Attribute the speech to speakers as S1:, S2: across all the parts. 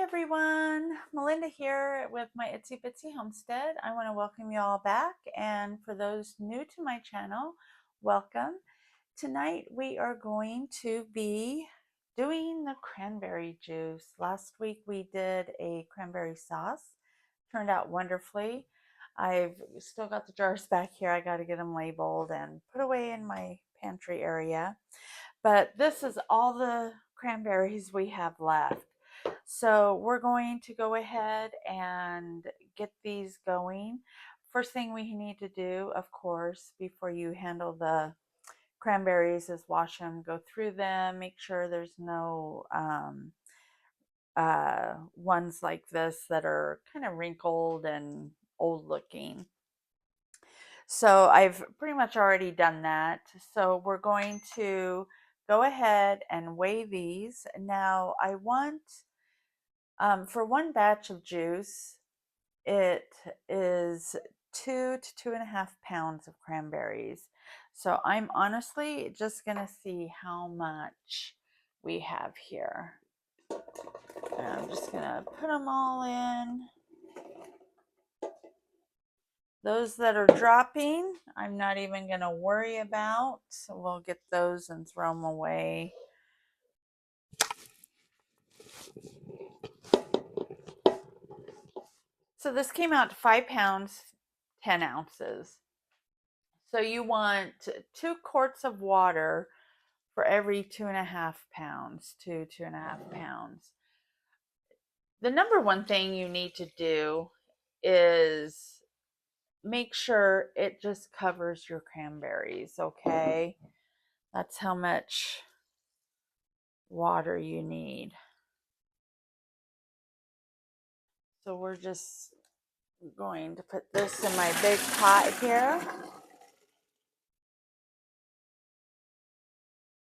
S1: everyone, Melinda here with my Itsy Bitsy Homestead. I want to welcome you all back, and for those new to my channel, welcome. Tonight we are going to be doing the cranberry juice. Last week we did a cranberry sauce. Turned out wonderfully. I've still got the jars back here. I got to get them labeled and put away in my pantry area. But this is all the cranberries we have left. So we're going to go ahead and get these going. First thing we need to do, of course, before you handle the cranberries is wash them, go through them, make sure there's no ones like this that are kind of wrinkled and old looking. So I've pretty much already done that. So we're going to go ahead and weigh these. Now I want, for one batch of juice, it is 2 to 2.5 pounds of cranberries. So I'm honestly just gonna see how much we have here. And I'm just gonna put them all in. Those that are dropping, I'm not even gonna worry about. So we'll get those and throw them away. So this came out to 5 pounds, 10 ounces. So you want 2 quarts of water for every 2.5 pounds, 2.5 pounds. The number one thing you need to do is make sure it just covers your cranberries, okay? That's how much water you need. So we're just going to put this in my big pot here.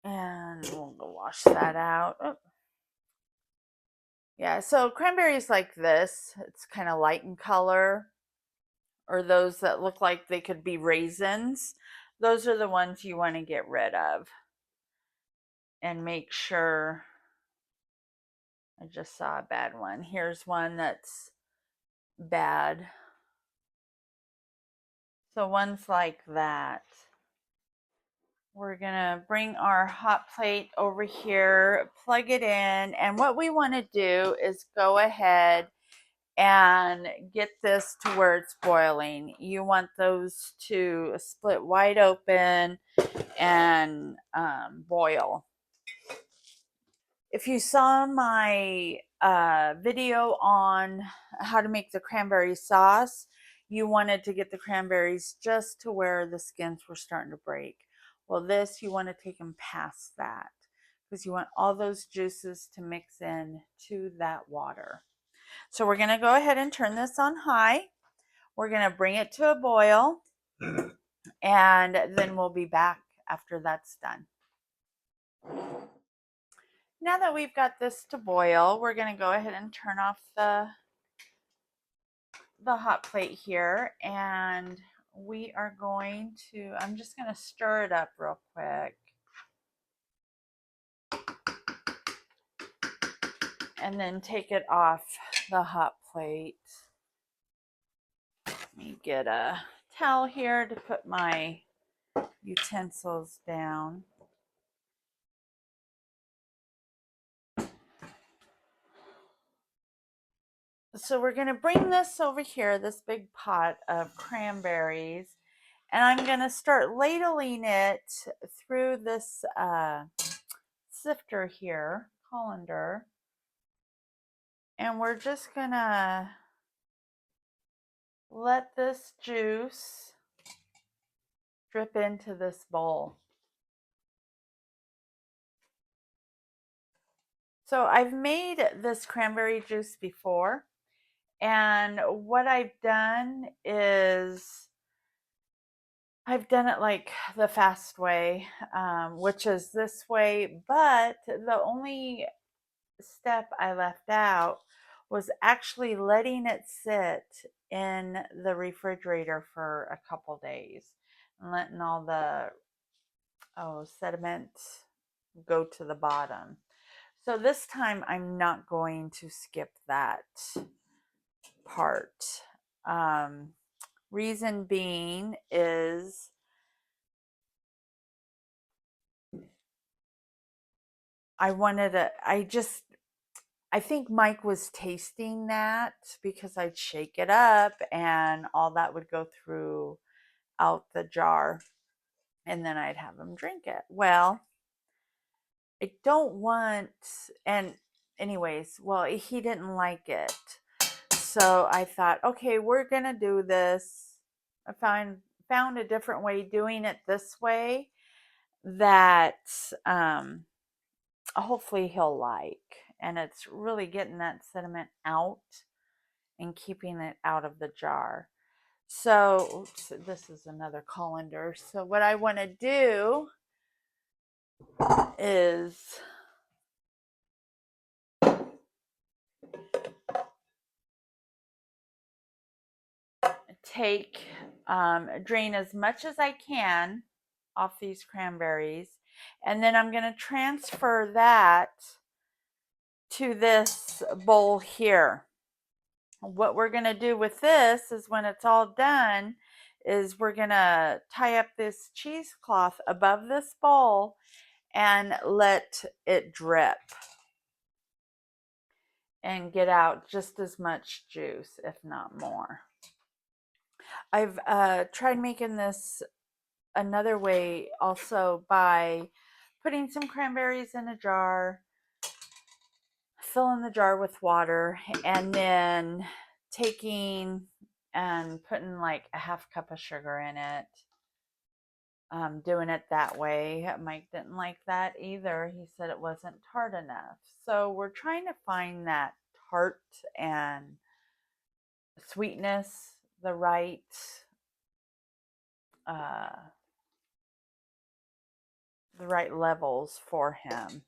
S1: And we'll go wash that out. Oh. Yeah, so cranberries like this, it's kind of light in color, or those that look like they could be raisins, those are the ones you want to get rid of. And make sure, I just saw a bad one. Here's one that's bad. So ones like that. We're gonna bring our hot plate over here, plug it in, and what we want to do is go ahead and get this to where it's boiling. You want those to split wide open and boil. If you saw my video on how to make the cranberry sauce, you wanted to get the cranberries just to where the skins were starting to break. Well, this, you want to take them past that because you want all those juices to mix in to that water. So we're going to go ahead and turn this on high. We're going to bring it to a boil, and then we'll be back after that's done. Now that we've got this to boil, we're going to go ahead and turn off the hot plate here, and we are going to, I'm just going to stir it up real quick. And then take it off the hot plate. Let me get a towel here to put my utensils down. So we're going to bring this over here, this big pot of cranberries, and I'm going to start ladling it through this sifter here, colander, and we're just going to let this juice drip into this bowl. So I've made this cranberry juice before, and what I've done is I've done it like the fast way, which is this way, but the only step I left out was actually letting it sit in the refrigerator for a couple days and letting all the sediment go to the bottom. So this time I'm not going to skip that part. Reason being is I think Mike was tasting that because I'd shake it up and all that would go through out the jar and then I'd have him drink it. Well, I don't want, and anyways, well, he didn't like it. So I thought, okay, we're going to do this. I found a different way doing it this way that hopefully he'll like. And it's really getting that sediment out and keeping it out of the jar. So oops, this is another colander. So what I want to do is drain as much as I can off these cranberries. And then I'm going to transfer that to this bowl here. What we're going to do with this is when it's all done is we're going to tie up this cheesecloth above this bowl and let it drip and get out just as much juice, if not more. I've tried making this another way also by putting some cranberries in a jar, filling the jar with water, and then taking and putting like a half cup of sugar in it. Doing it that way. Mike didn't like that either. He said it wasn't tart enough. So we're trying to find that tart and sweetness, the right levels for him.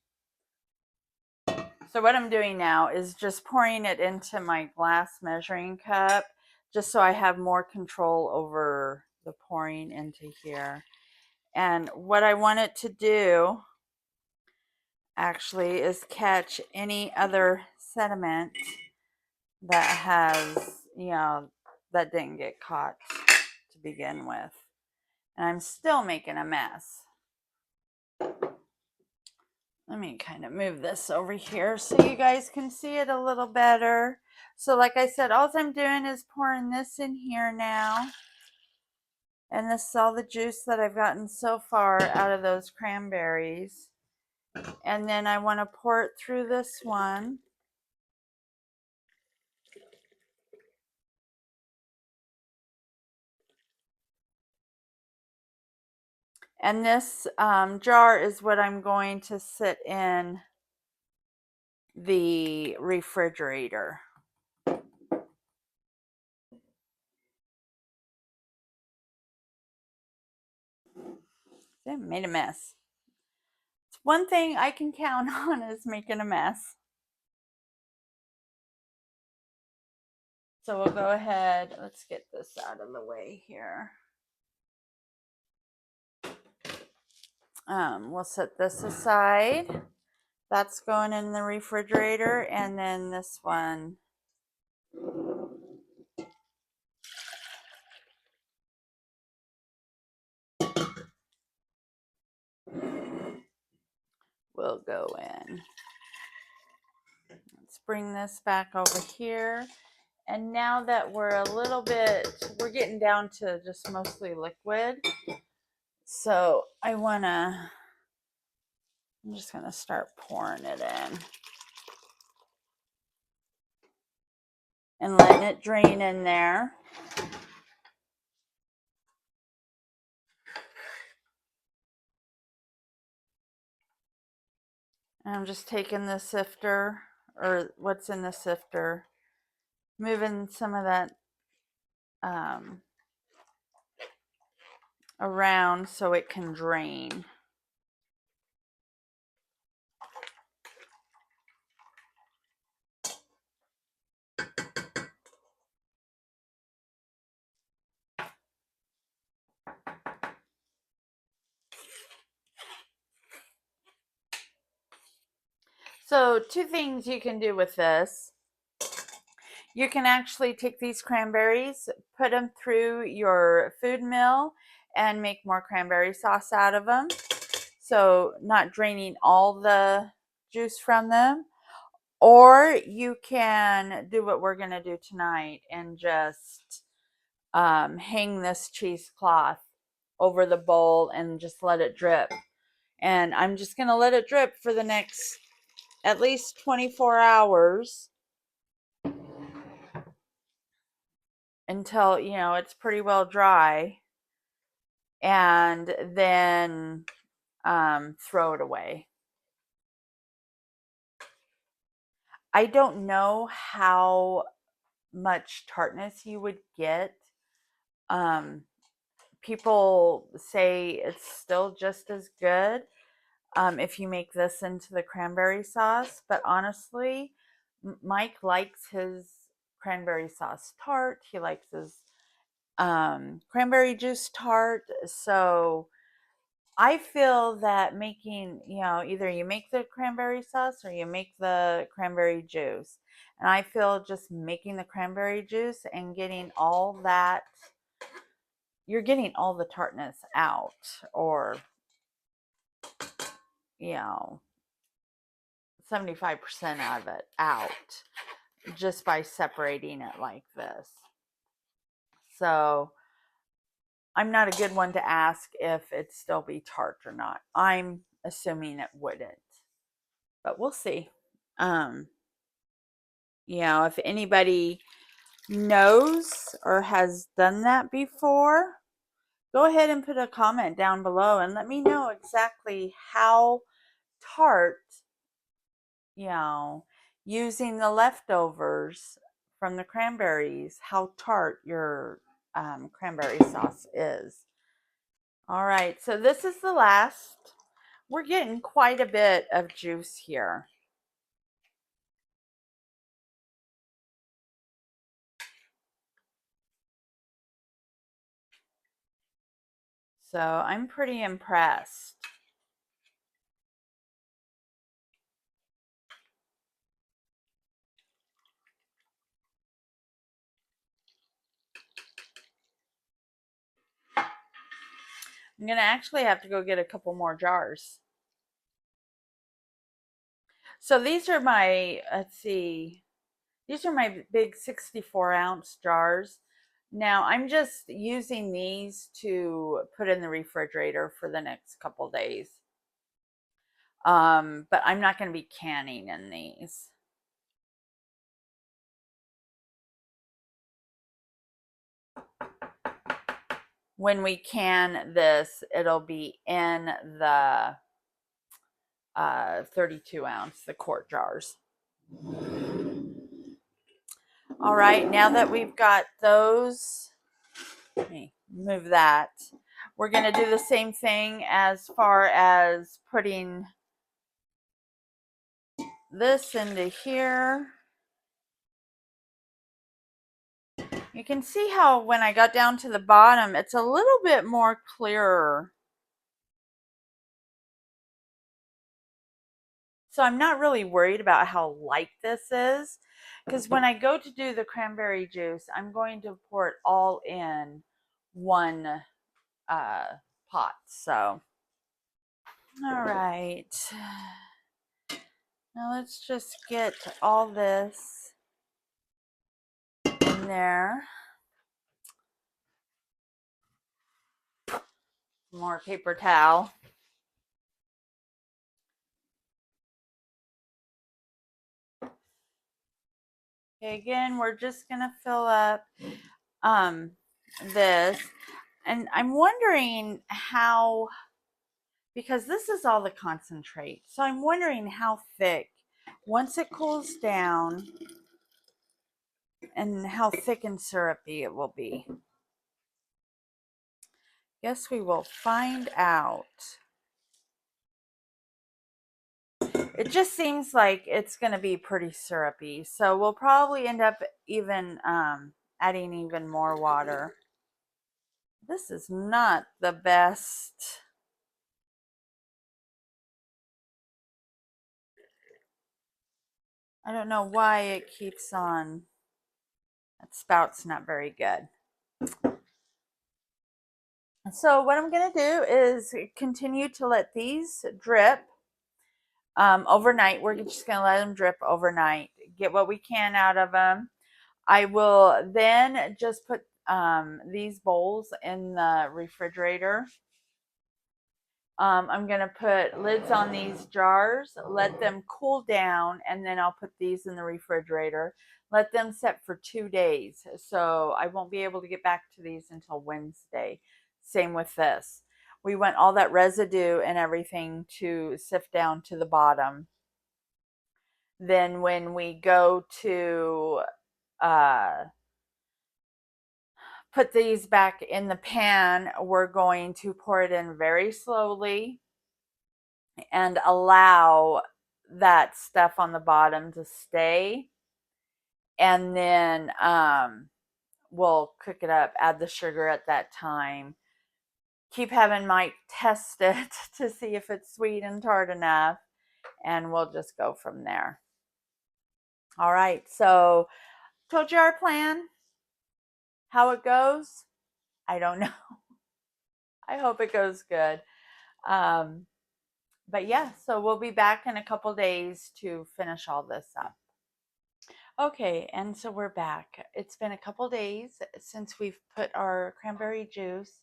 S1: So what I'm doing now is just pouring it into my glass measuring cup just so I have more control over the pouring into here. And what I want it to do actually is catch any other sediment that has, that didn't get caught to begin with. And I'm still making a mess. Let me kind of move this over here so you guys can see it a little better. So like I said, all I'm doing is pouring this in here now. And this is all the juice that I've gotten so far out of those cranberries. And then I want to pour it through this one. And this jar is what I'm going to sit in the refrigerator. I made a mess. It's one thing I can count on is making a mess. So we'll go ahead. Let's get this out of the way here. We'll set this aside. That's going in the refrigerator, and then this one will go in. Let's bring this back over here. And now that we're getting down to just mostly liquid. So I'm just going to start pouring it in. And letting it drain in there. And I'm just taking the sifter, or what's in the sifter, moving some of that around so it can drain. So two things you can do with this. You can actually take these cranberries, put them through your food mill, and make more cranberry sauce out of them. So not draining all the juice from them. Or you can do what we're going to do tonight and just hang this cheesecloth over the bowl and just let it drip. And I'm just going to let it drip for the next at least 24 hours until, it's pretty well dry. And then throw it away. I don't know how much tartness you would get. People say it's still just as good if you make this into the cranberry sauce, but honestly, Mike likes his cranberry sauce tart. He likes his cranberry juice tart. So I feel that making, either you make the cranberry sauce or you make the cranberry juice. And I feel just making the cranberry juice and getting all that, you're getting all the tartness out, or, 75% of it out just by separating it like this. So I'm not a good one to ask if it'd still be tart or not. I'm assuming it wouldn't, but we'll see. If anybody knows or has done that before, go ahead and put a comment down below and let me know exactly how tart, using the leftovers from the cranberries, how tart your cranberry sauce is. All right, so this is the last. We're getting quite a bit of juice here. So I'm pretty impressed. I'm going to actually have to go get a couple more jars. So these are my, let's see, these are my big 64-ounce jars. Now I'm just using these to put in the refrigerator for the next couple days. But I'm not going to be canning in these. When we can this, it'll be in the 32 ounce, the quart jars. All right, now that we've got those, let me move that. We're going to do the same thing as far as putting this into here. You can see how when I got down to the bottom, it's a little bit more clearer. So I'm not really worried about how light this is, because when I go to do the cranberry juice, I'm going to pour it all in one pot. So, all right. Now let's just get all this in there. More paper towel. Okay, again, we're just gonna fill up this, and I'm wondering how, because this is all the concentrate, so I'm wondering how thick, once it cools down, and how thick and syrupy it will be. Guess we will find out. It just seems like it's going to be pretty syrupy, so we'll probably end up even adding even more water. This is not the best. I don't know why it keeps on. That spout's not very good. So what I'm going to do is continue to let these drip overnight. We're just going to let them drip overnight. Get what we can out of them. I will then just put these bowls in the refrigerator. I'm going to put lids on these jars, let them cool down, and then I'll put these in the refrigerator. Let them set for 2 days. So I won't be able to get back to these until Wednesday. Same with this. We want all that residue and everything to sift down to the bottom. Then when we go to put these back in the pan, we're going to pour it in very slowly and allow that stuff on the bottom to stay. And then we'll cook it up, add the sugar at that time. Keep having Mike test it to see if it's sweet and tart enough, and we'll just go from there. All right, so told you our plan. How it goes, I don't know. I hope it goes good. But yeah, so we'll be back in a couple days to finish all this up. Okay, and so we're back. It's been a couple days since we've put our cranberry juice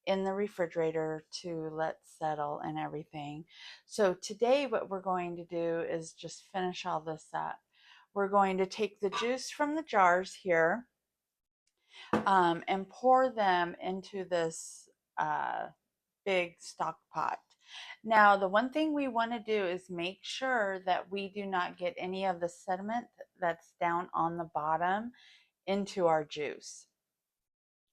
S1: in the refrigerator to let settle and everything. So today what we're going to do is just finish all this up. We're going to take the juice from the jars here and pour them into this big stock pot. Now, the one thing we want to do is make sure that we do not get any of the sediment that's down on the bottom into our juice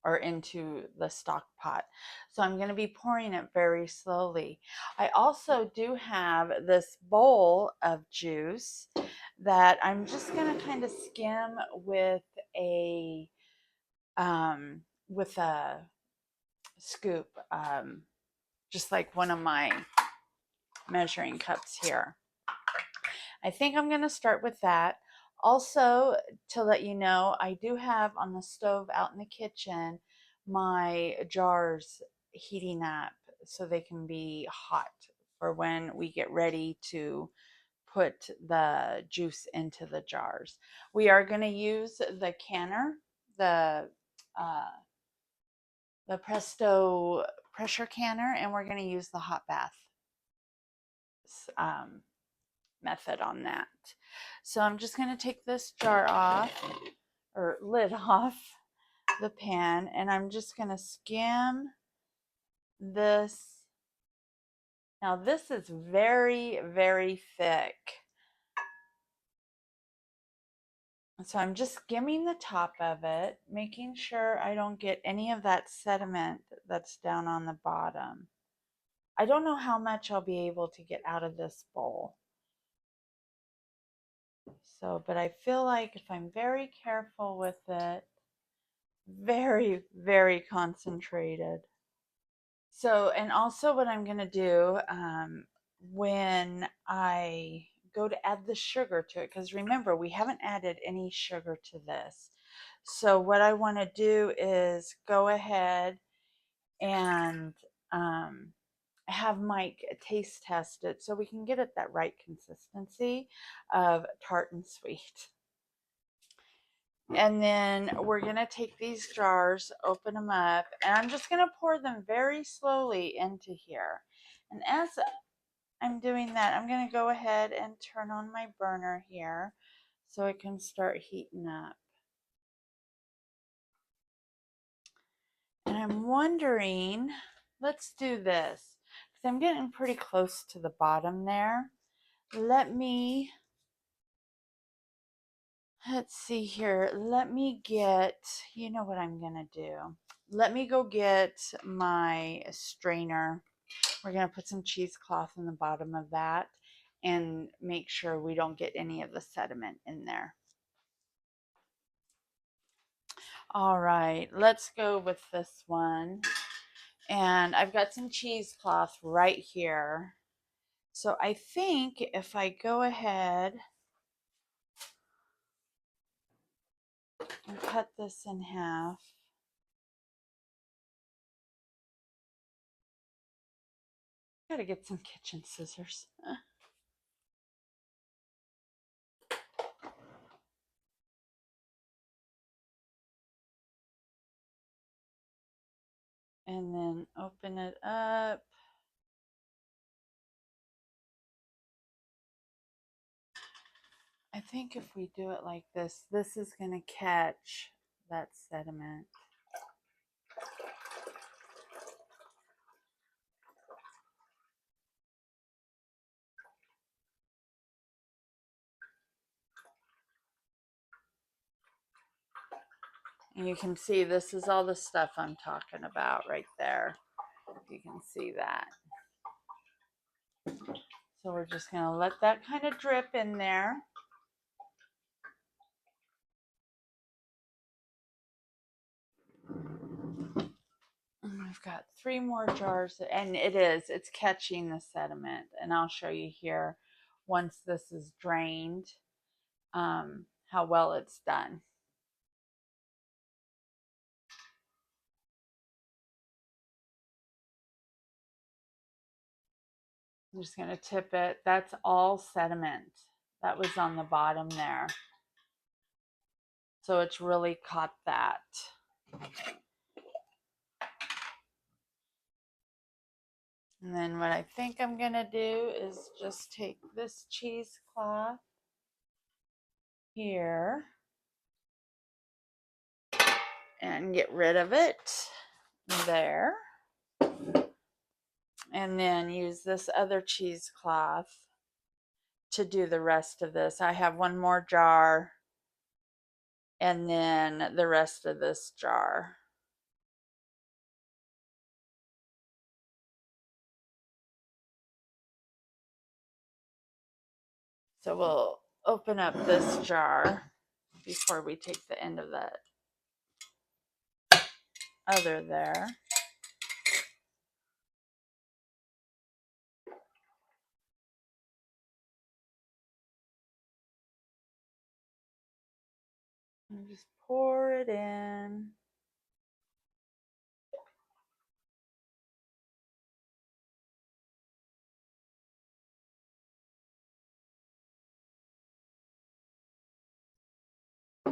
S1: or into the stock pot. So I'm going to be pouring it very slowly. I also do have this bowl of juice that I'm just going to kind of skim with a scoop, just like one of my measuring cups here. I think I'm going to start with that. Also, to let you know, I do have on the stove out in the kitchen my jars heating up so they can be hot for when we get ready to put the juice into the jars. We are going to use the canner, the Presto pressure canner, and we're going to use the hot bath method on that. So I'm just going to take this jar off, or lid off the pan, and I'm just going to skim this. Now this is very, very thick. So I'm just skimming the top of it, making sure I don't get any of that sediment that's down on the bottom. I don't know how much I'll be able to get out of this bowl. So, but I feel like if I'm very careful with it, very, very concentrated. So, and also what I'm going to do when I go to add the sugar to it, because remember, we haven't added any sugar to this. So what I want to do is go ahead and have Mike taste test it so we can get it that right consistency of tart and sweet. And then we're going to take these jars, open them up, and I'm just going to pour them very slowly into here. And as I'm doing that, I'm going to go ahead and turn on my burner here so it can start heating up. And I'm wondering, let's do this, because I'm getting pretty close to the bottom there. Let's see here. Let me get, you know what I'm going to do. Let me go get my strainer. We're going to put some cheesecloth in the bottom of that and make sure we don't get any of the sediment in there. All right, let's go with this one. And I've got some cheesecloth right here. So I think if I go ahead and cut this in half. Gotta get some kitchen scissors. And then open it up. I think if we do it like this, this is going to catch that sediment. And you can see this is all the stuff I'm talking about right there. You can see that. So we're just going to let that kind of drip in there. And I've got 3 more jars, and it's catching the sediment. And I'll show you here once this is drained how well it's done. I'm just going to tip it. That's all sediment that was on the bottom there. So it's really caught that. And then what I think I'm going to do is just take this cheesecloth here and get rid of it there. And then use this other cheesecloth to do the rest of this. I have 1 more jar and then the rest of this jar. So we'll open up this jar before we take the end of that other there. And just pour it in.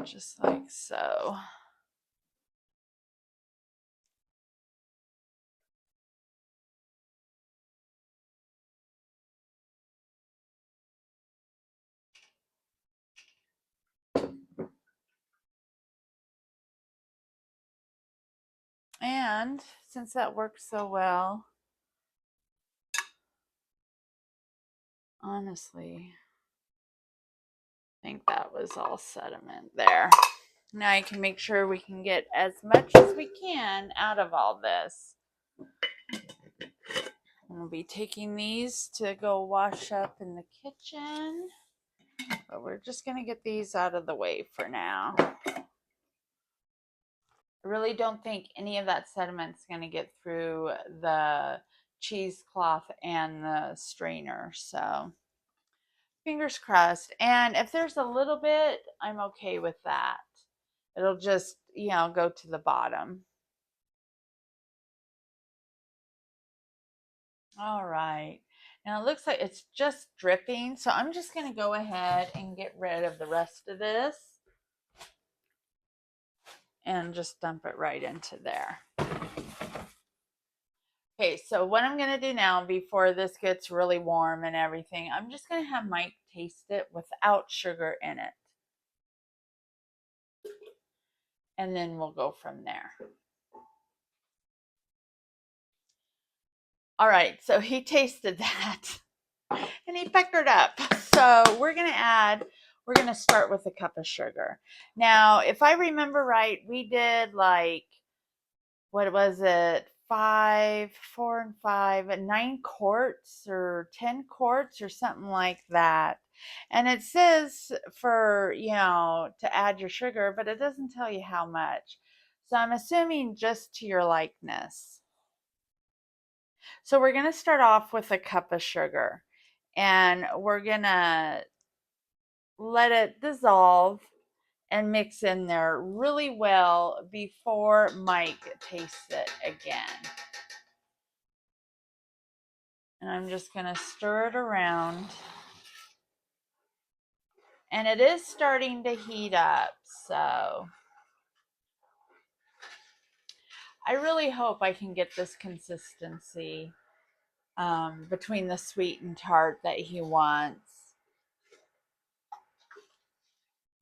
S1: Just like so. And since that works so well, honestly, I think that was all sediment there. Now I can make sure we can get as much as we can out of all this. We'll be taking these to go wash up in the kitchen, but we're just going to get these out of the way for now. I really don't think any of that sediment's going to get through the cheesecloth and the strainer, so fingers crossed. And if there's a little bit, I'm okay with that. It'll just, go to the bottom. All right. Now it looks like it's just dripping, so I'm just going to go ahead and get rid of the rest of this and just dump it right into there. Okay, so what I'm going to do now before this gets really warm and everything, I'm just going to have Mike taste it without sugar in it. And then we'll go from there. All right, so he tasted that and he pecked up. So we're going to start with a cup of sugar. Now, if I remember right, we did what was it? 5, 4 and 5, 9 quarts or 10 quarts or something like that. And it says for, to add your sugar, but it doesn't tell you how much. So I'm assuming just to your likeness. So we're going to start off with a cup of sugar and we're going to let it dissolve and mix in there really well before Mike tastes it again. And I'm just going to stir it around. And it is starting to heat up, so I really hope I can get this consistency between the sweet and tart that he wants.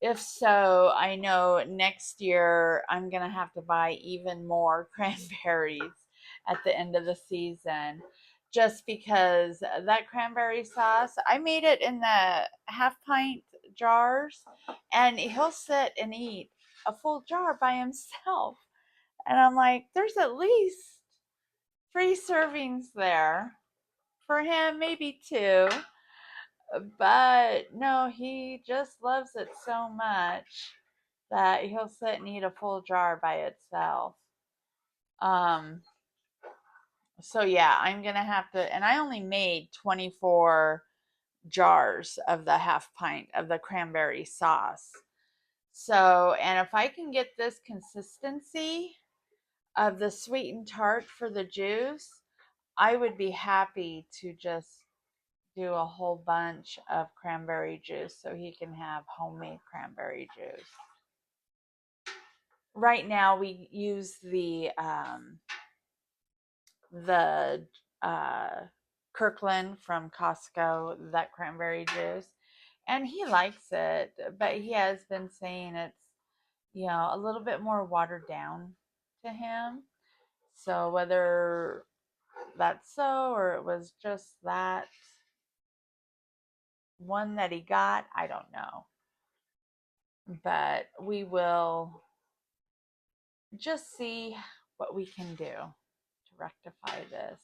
S1: If so, I know next year I'm going to have to buy even more cranberries at the end of the season, just because that cranberry sauce, I made it in the half pint jars, and he'll sit and eat a full jar by himself. And I'm like, there's at least 3 servings there for him, maybe 2. But no, he just loves it so much that he'll sit and eat a full jar by itself. Um, so yeah, I'm gonna have to, and I only made 24 jars of the half pint of the cranberry sauce. So, and if I can get this consistency of the sweet and tart for the juice, I would be happy to just do a whole bunch of cranberry juice so he can have homemade cranberry juice. Right now we use the Kirkland from Costco, that cranberry juice, and he likes it, but he has been saying it's, a little bit more watered down to him. So whether that's so or it was just that one that he got, I don't know. But we will just see what we can do to rectify this.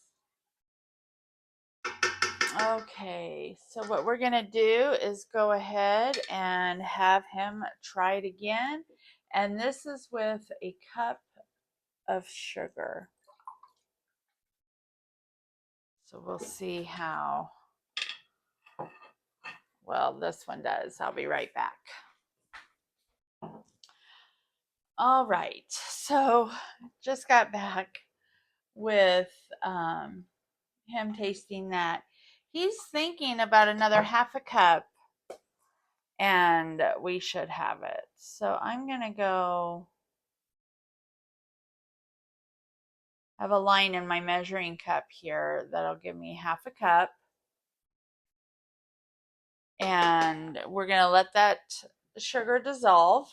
S1: Okay, so what we're going to do is go ahead and have him try it again. And this is with a cup of sugar. So we'll see how well this one does. I'll be right back. All right, so just got back with him tasting that. He's thinking about another half a cup, and we should have it. So I'm going to go have a line in my measuring cup here that'll give me half a cup. And we're going to let that sugar dissolve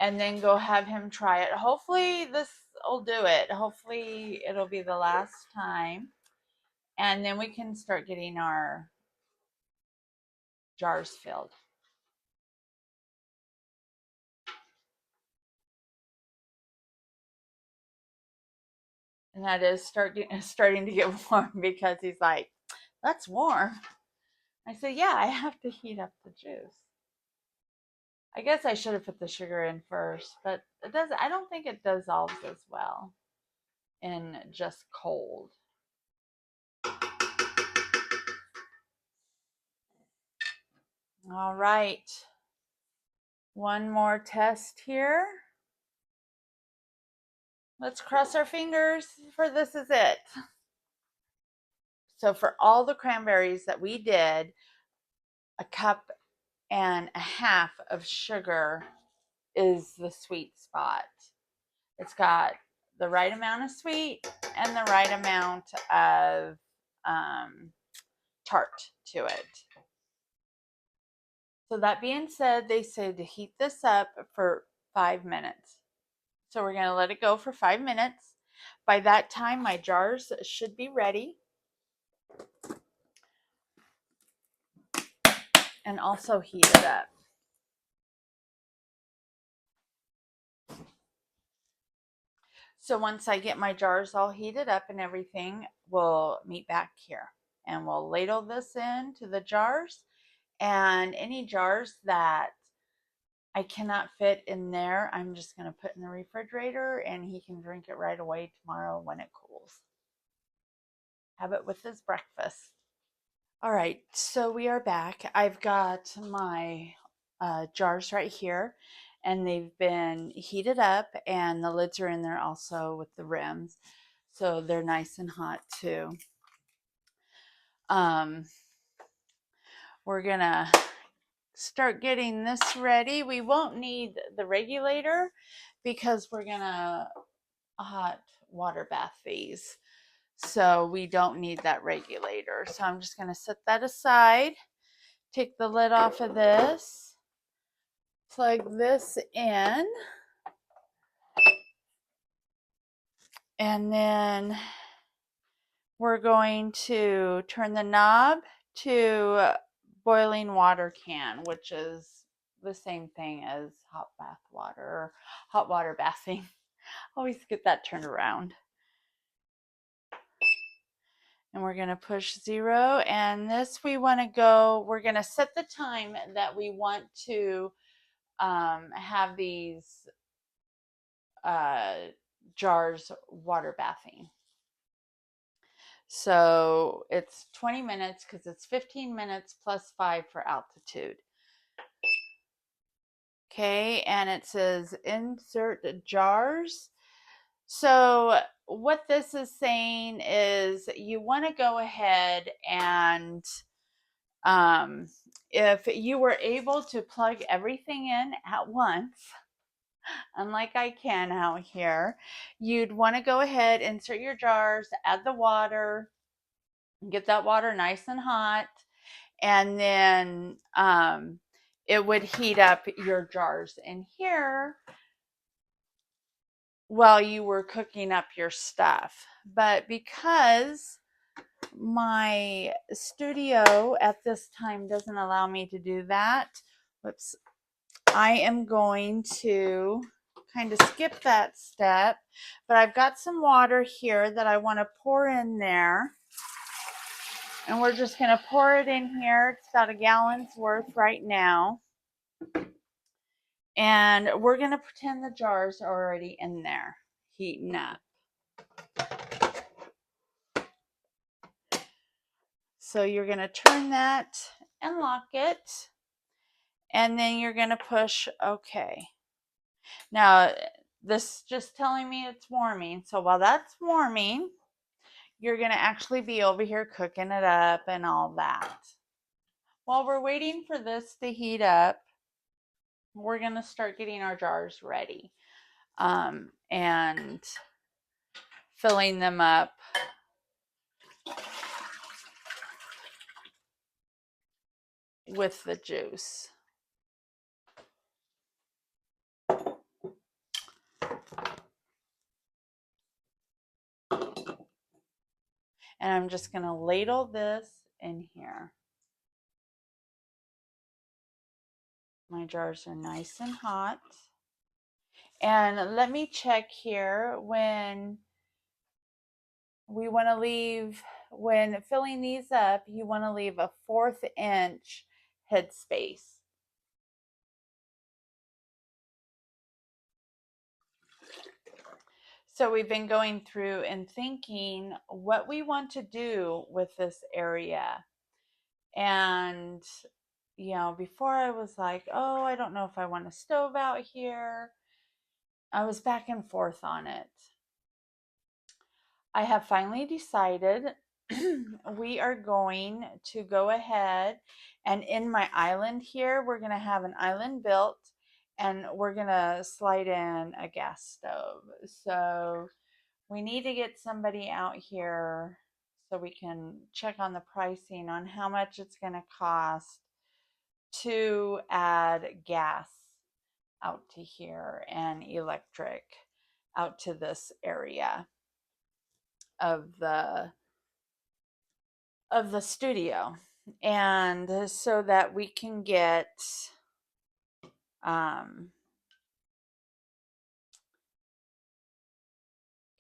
S1: and then go have him try it. Hopefully this will do it. Hopefully it'll be the last time. And then we can start getting our jars filled. And that is starting to get warm because he's like, that's warm. I said, yeah, I have to heat up the juice. I guess I should have put the sugar in first, but I don't think it dissolves as well in just cold. All right. One more test here. Let's cross our fingers for this is it. So for all the cranberries that we did, a cup and a half of sugar is the sweet spot. It's got the right amount of sweet and the right amount of tart to it. So that being said, they said to heat this up for 5 minutes. So we're going to let it go for 5 minutes. By that time, my jars should be ready. And also heat it up. So once I get my jars all heated up and everything, we'll meet back here. And we'll ladle this into the jars. And any jars that I cannot fit in there, I'm just going to put in the refrigerator and he can drink it right away tomorrow when it cools. Have it with his breakfast. All right, so we are back. I've got my jars right here, and they've been heated up, and the lids are in there also with the rims, so they're nice and hot too. We're gonna start getting this ready. We won't need the regulator because we're gonna hot water bath these, so we don't need that regulator. So I'm just gonna set that aside, take the lid off of this, plug this in, and then we're going to turn the knob to boiling water can, which is the same thing as hot bath water or hot water bathing. Always get that turned around. And we're going to push 0, and this we're going to set the time that we want to have these jars water bathing. So it's 20 minutes because it's 15 minutes plus 5 for altitude. Okay, and it says insert jars. So what this is saying is you want to go ahead and if you were able to plug everything in at once, unlike I can out here, you'd want to go ahead, insert your jars, add the water, get that water nice and hot, and then it would heat up your jars in here while you were cooking up your stuff. But because my studio at this time doesn't allow me to do that, whoops, I am going to kind of skip that step, but I've got some water here that I want to pour in there, and we're just going to pour it in here. It's about a gallon's worth right now, and we're going to pretend the jars are already in there heating up. So you're going to turn that and lock it, and then you're going to push OK. Now, this is just telling me it's warming. So while that's warming, you're going to actually be over here cooking it up and all that. While we're waiting for this to heat up, we're going to start getting our jars ready and filling them up with the juice. And I'm just going to ladle this in here. My jars are nice and hot. And let me check here when we want to leave, when filling these up, you want to leave a 1/4 inch headspace. So we've been going through and thinking what we want to do with this area. And, you know, before I was like, oh, I don't know if I want a stove out here. I was back and forth on it. I have finally decided we are going to go ahead, and in my island here, we're going to have an island built, and we're going to slide in a gas stove. So we need to get somebody out here so we can check on the pricing on how much it's going to cost to add gas out to here and electric out to this area of the studio, and so that we can get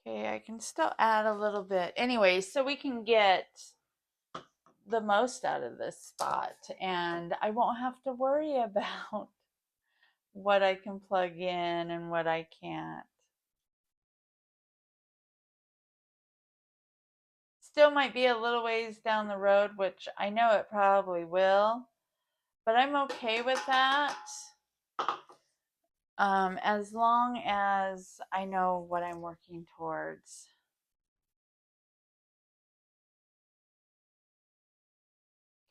S1: okay, I can still add a little bit anyway, so we can get the most out of this spot, and I won't have to worry about what I can plug in and what I can't. Still might be a little ways down the road, which I know it probably will, but I'm okay with that. As long as I know what I'm working towards.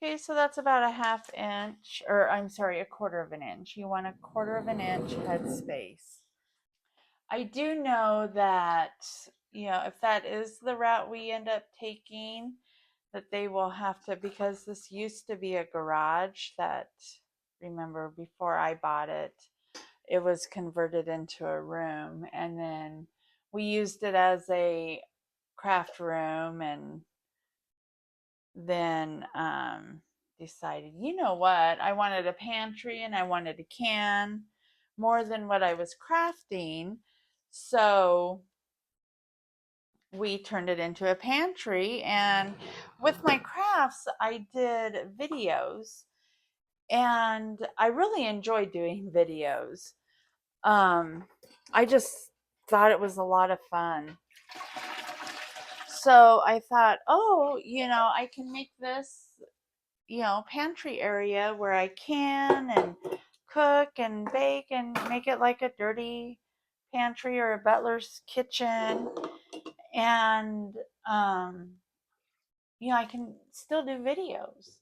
S1: Okay, so that's about a half inch, or I'm sorry, a quarter of an inch. You want a quarter of an inch head space. I do know that, if that is the route we end up taking, that they will have to, because this used to be a garage that, remember, before I bought it, it was converted into a room. And then we used it as a craft room, and then decided, you know what, I wanted a pantry and I wanted a can more than what I was crafting. So we turned it into a pantry. And with my crafts, I did videos, and I really enjoyed doing videos. I just thought it was a lot of fun. So I thought, oh, I can make this, pantry area where I can and cook and bake and make it like a dirty pantry or a butler's kitchen. And, I can still do videos.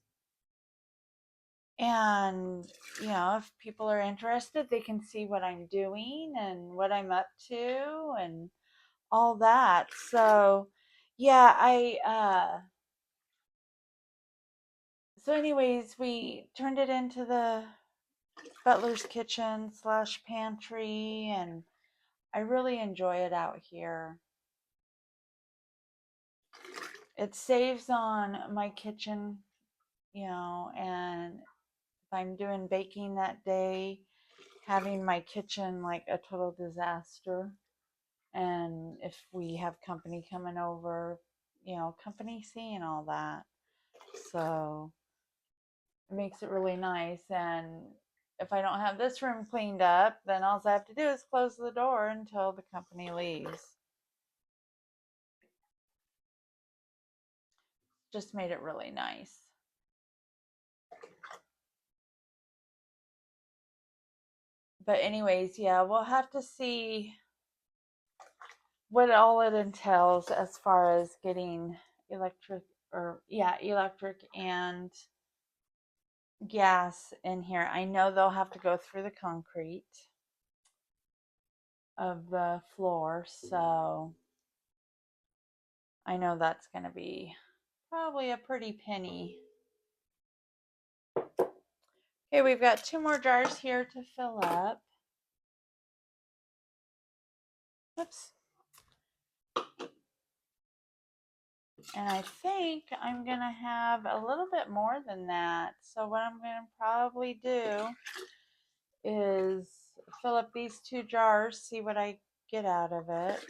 S1: And, if people are interested, they can see what I'm doing and what I'm up to and all that. So, yeah, so anyways, we turned it into the butler's kitchen slash pantry, and I really enjoy it out here. It saves on my kitchen, and if I'm doing baking that day, having my kitchen like a total disaster. And if we have company coming over, company seeing all that. So it makes it really nice. And if I don't have this room cleaned up, then all I have to do is close the door until the company leaves. Just made it really nice. But anyways, yeah, we'll have to see what all it entails as far as getting electric and gas in here. I know they'll have to go through the concrete of the floor, so I know that's going to be probably a pretty penny. Okay, we've got 2 more jars here to fill up. Oops. And I think I'm going to have a little bit more than that. So what I'm going to probably do is fill up these 2 jars, see what I get out of it.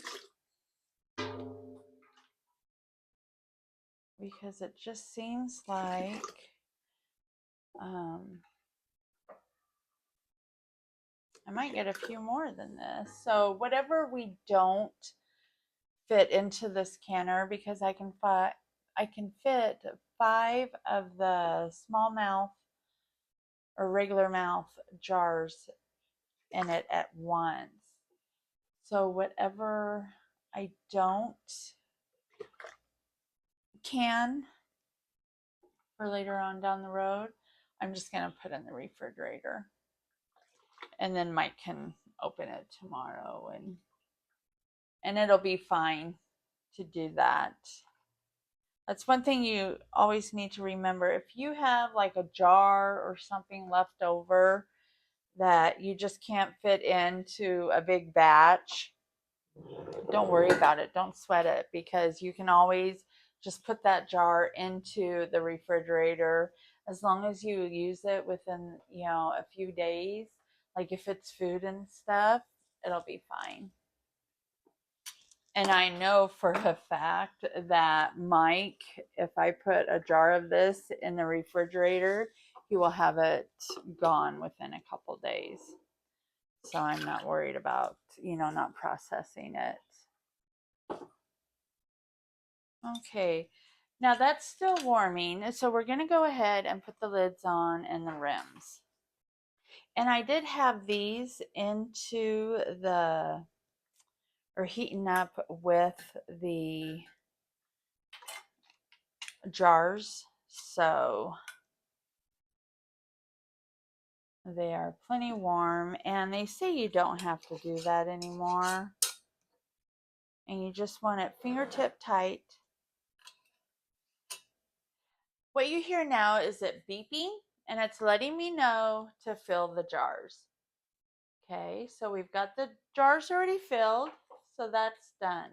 S1: Because it just seems like I might get a few more than this. So whatever we don't fit into this canner, because I can fit 5 of the small mouth or regular mouth jars in it at once. So whatever I don't can for later on down the road, I'm just going to put in the refrigerator. And then Mike can open it tomorrow, and it'll be fine to do that. That's one thing you always need to remember. If you have like a jar or something left over that you just can't fit into a big batch, don't worry about it. Don't sweat it, because you can always just put that jar into the refrigerator as long as you use it within, a few days. Like if it's food and stuff, it'll be fine. And I know for a fact that Mike, if I put a jar of this in the refrigerator, he will have it gone within a couple days. So I'm not worried about, not processing it. Okay. Now that's still warming, so we're going to go ahead and put the lids on and the rims. And I did have these into the, or heating up with the jars, so they are plenty warm, and they say you don't have to do that anymore, and you just want it fingertip tight. What you hear now is it beeping, and it's letting me know to fill the jars. Okay, so we've got the jars already filled, so that's done.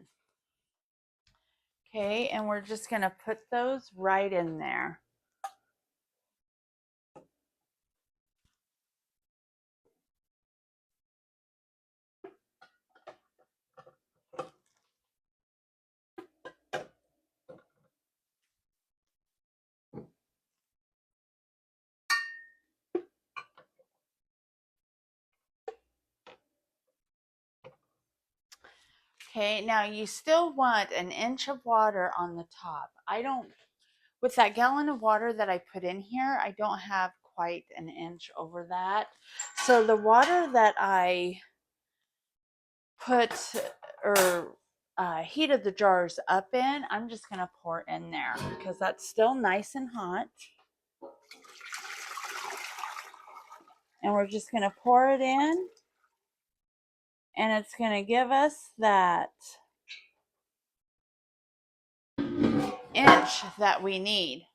S1: Okay, and we're just going to put those right in there. Okay, now you still want an inch of water on the top. With that gallon of water that I put in here, I don't have quite an inch over that. So the water that I put or heated the jars up in, I'm just going to pour in there because that's still nice and hot. And we're just going to pour it in, and it's going to give us that inch that we need.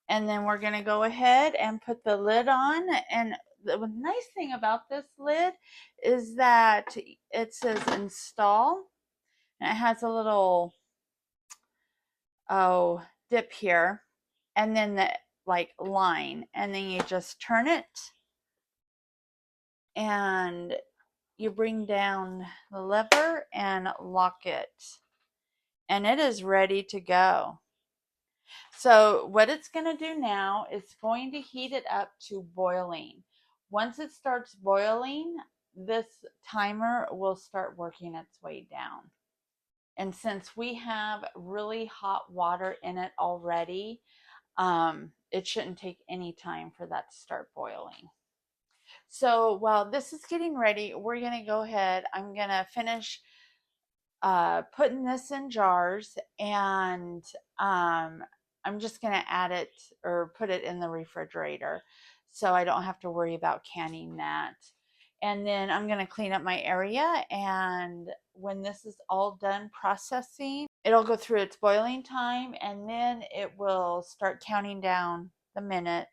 S1: And then we're going to go ahead and put the lid on. And the nice thing about this lid is that it says install, and it has a little dip here, and then the line, and then you just turn it and you bring down the lever and lock it, and it is ready to go. So what it's going to do now is going to heat it up to boiling. Once it starts boiling, this timer will start working its way down. And since we have really hot water in it already, it shouldn't take any time for that to start boiling. So while this is getting ready, we're going to go ahead. I'm going to finish putting this in jars, and I'm just going to add it or put it in the refrigerator so I don't have to worry about canning that. And then I'm going to clean up my area, and when this is all done processing, it'll go through its boiling time, and then it will start counting down the minutes.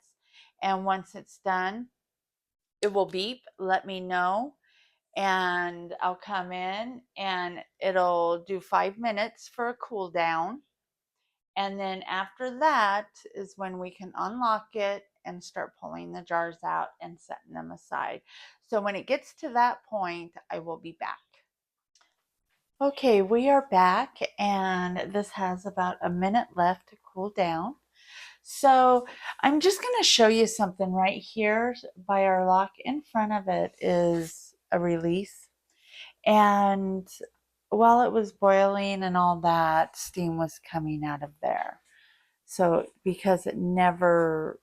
S1: And once it's done, it will beep, let me know, and I'll come in and it'll do 5 minutes for a cool down. And then after that is when we can unlock it and start pulling the jars out and setting them aside. So when it gets to that point, I will be back. Okay, we are back, and this has about a minute left to cool down. So I'm just going to show you something right here by our lock. In front of it is a release. And while it was boiling and all that, steam was coming out of there. So because it never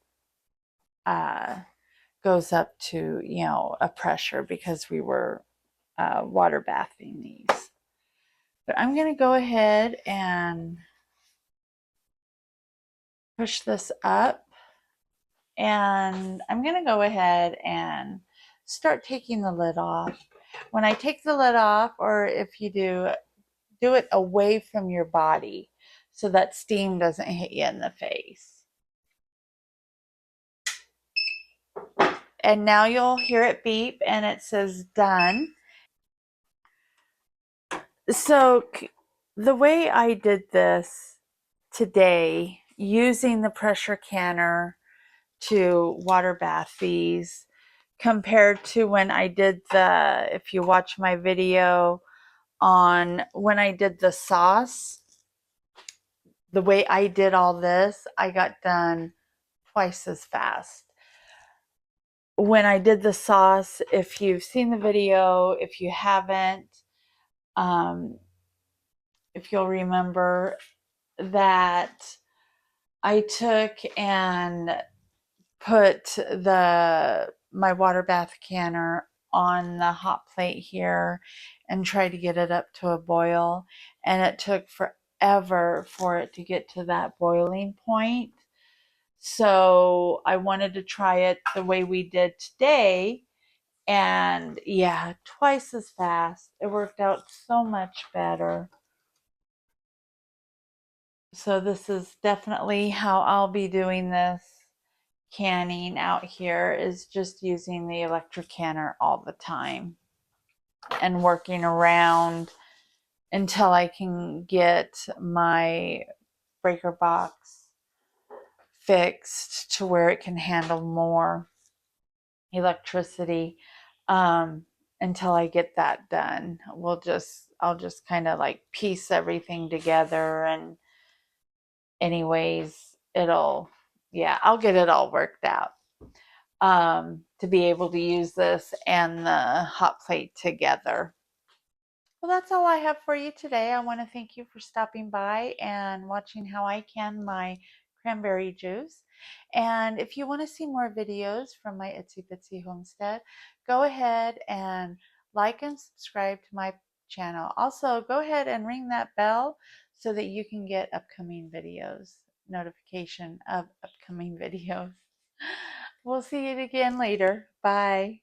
S1: goes up to, a pressure, because we were water bathing these. But I'm going to go ahead and push this up. And I'm going to go ahead and start taking the lid off. When I take the lid off, or if you do it away from your body so that steam doesn't hit you in the face. And now you'll hear it beep, and it says done. So the way I did this today, using the pressure canner to water bath these, compared to when I did if you watch my video on when I did the sauce, the way I did all this, I got done twice as fast. When I did the sauce, if you've seen the video, if you haven't, if you'll remember, that I took and put my water bath canner on the hot plate here and tried to get it up to a boil, and it took forever for it to get to that boiling point. So I wanted to try it the way we did today, and yeah, twice as fast. It worked out so much better. So this is definitely how I'll be doing this canning out here, is just using the electric canner all the time and working around until I can get my breaker box fixed to where it can handle more electricity. um, until I get that done, I'll just kind of like piece everything together, and anyways, yeah, I'll get it all worked out, to be able to use this and the hot plate together. Well, that's all I have for you today. I want to thank you for stopping by and watching how I can my cranberry juice. And if you want to see more videos from my Itsy Bitsy homestead, go ahead and like and subscribe to my channel. Also, go ahead and ring that bell so that you can get upcoming videos, notification of upcoming videos. We'll see you again later. Bye.